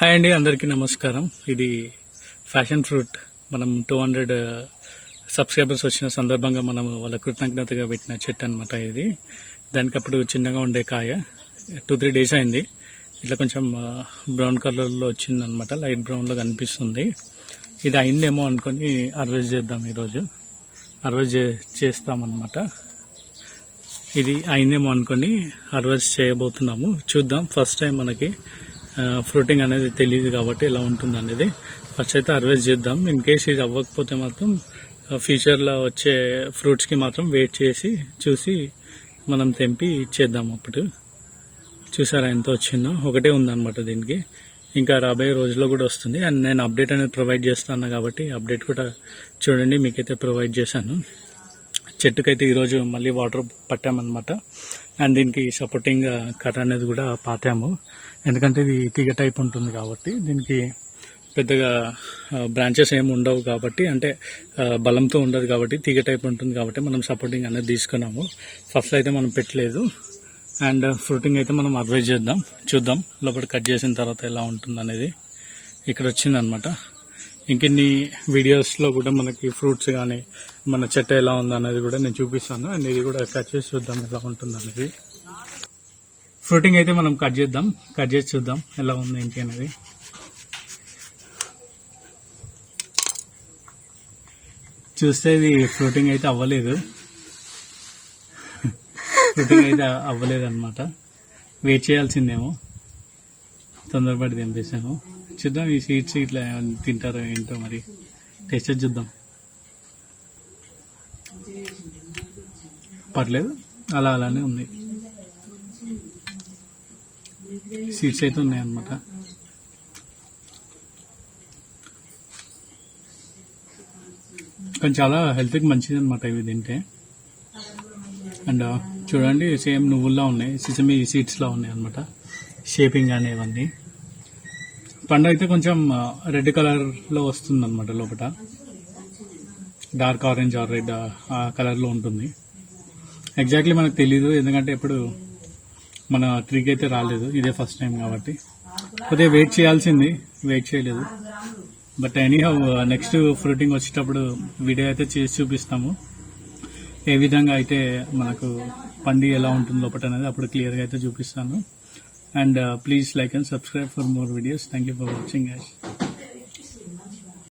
Hi అండి, అందరికీ నమస్కారం. ఇది ఫ్యాషన్ ఫ్రూట్. మనం 200 సబ్స్క్రైబర్స్ వచ్చిన సందర్భంగా మనం వాళ్ళ కృతజ్ఞతగా పెట్టిన చెట్టు అనమాట. ఇది దానికి అప్పుడు చిన్నగా ఉండే కాయ 2-3 డేస్ అయింది. ఇట్లా కొంచెం బ్రౌన్ కలర్లో వచ్చిందనమాట, లైట్ బ్రౌన్లో కనిపిస్తుంది. ఇది అయిందేమో అనుకొని హార్వెస్ట్ చేద్దాం. ఈరోజు హార్వెస్ట్ చేస్తామన్నమాట. ఇది అయిందేమో అనుకొని హార్వెస్ట్ చేయబోతున్నాము. చూద్దాం. ఫస్ట్ టైం మనకి ఫ్రూటింగ్ అనేది తెలియదు కాబట్టి ఎలా ఉంటుంది అనేది ఫస్ట్ అయితే హార్వెస్ట్ చేద్దాం. ఇన్ కేస్ ఇది అవ్వకపోతే మాత్రం ఫ్యూచర్లో వచ్చే ఫ్రూట్స్కి మాత్రం వెయిట్ చేసి చూసి మనం తెంపి ఇచ్చేద్దాం. అప్పుడు చూసారా ఎంత వచ్చిందో, ఒకటే ఉందన్నమాట. దీనికి ఇంకా రాబోయే రోజుల్లో కూడా వస్తుంది. అండ్ నేను అప్డేట్ అనేది ప్రొవైడ్ చేస్తాను కాబట్టి అప్డేట్ కూడా చూడండి, మీకైతే ప్రొవైడ్ చేశాను. చెట్టుకైతే ఈరోజు మళ్ళీ వాటర్ పట్టామన్నమాట. అండ్ దీనికి సపోర్టింగ్ కట్ అనేది కూడా పాతాము, ఎందుకంటే ఇది తీగ టైప్ ఉంటుంది కాబట్టి దీనికి పెద్దగా బ్రాంచెస్ ఏమి ఉండవు కాబట్టి, అంటే బలంతో ఉండదు కాబట్టి తీగ టైప్ ఉంటుంది కాబట్టి మనం సపోర్టింగ్ అనేది తీసుకున్నాము. ఫస్ట్ అయితే మనం పెట్టలేదు. అండ్ ఫ్రూటింగ్ అయితే మనం అడ్వైజ్ చేద్దాం, చూద్దాం లోపల కట్ చేసిన తర్వాత ఎలా ఉంటుంది అనేది. ఇక్కడ వచ్చిందనమాట. ఇంకెన్ని వీడియోస్లో కూడా మనకి ఫ్రూట్స్ కానీ మన చెట్టు ఎలా ఉందనేది కూడా నేను చూపిస్తాను. అండ్ ఇది కూడా కట్ చేసి చూద్దాం ఎలా ఉంటుంది అనేది. ఫ్రూటింగ్ అయితే మనం కట్ చేసి చూద్దాం ఎలా ఉంది ఏంటి అనేది. చూస్తే ఇది ఫ్రూటింగ్ అయితే అవ్వలేదు అనమాట. వెయిట్ చేయాల్సిందేమో, తొందరపడి తినిపిస్తాను. చూద్దాం ఈ సీడ్స్ ఇట్లా తింటారో ఏంటో, మరి టేస్ట్ చూద్దాం. పర్లేదు, అలానే ఉంది. సీడ్స్ అయితే ఉన్నాయి అన్నమాట. కానీ చాలా హెల్త్కి మంచిది అనమాట ఇవి తింటే. అండ్ చూడండి, సేమ్ నువ్వుల్లా ఉన్నాయి, సిసమి సీడ్స్లా ఉన్నాయి అనమాట. షేపింగ్ కానీ ఇవన్నీ. పండు అయితే కొంచెం రెడ్ కలర్లో వస్తుంది అనమాట. లోపల డార్క్ ఆరెంజ్ ఆర్ రెడ్ ఆ కలర్లో ఉంటుంది. ఎగ్జాక్ట్లీ మనకు తెలీదు, ఎందుకంటే ఎప్పుడు మన ట్రీకి అయితే రాలేదు, ఇదే ఫస్ట్ టైం కాబట్టి. కొద్దిగా వెయిట్ చేయాల్సింది, వెయిట్ చేయలేదు. బట్ ఎనీహౌ నెక్స్ట్ ఫ్రూటింగ్ వచ్చేటప్పుడు వీడియో అయితే చేసి చూపిస్తాము, ఏ విధంగా అయితే మనకు పండి ఎలా ఉంటుంది లోపల అనేది అప్పుడు క్లియర్గా అయితే చూపిస్తాను. And please like and subscribe for more videos. Thank you for watching, guys.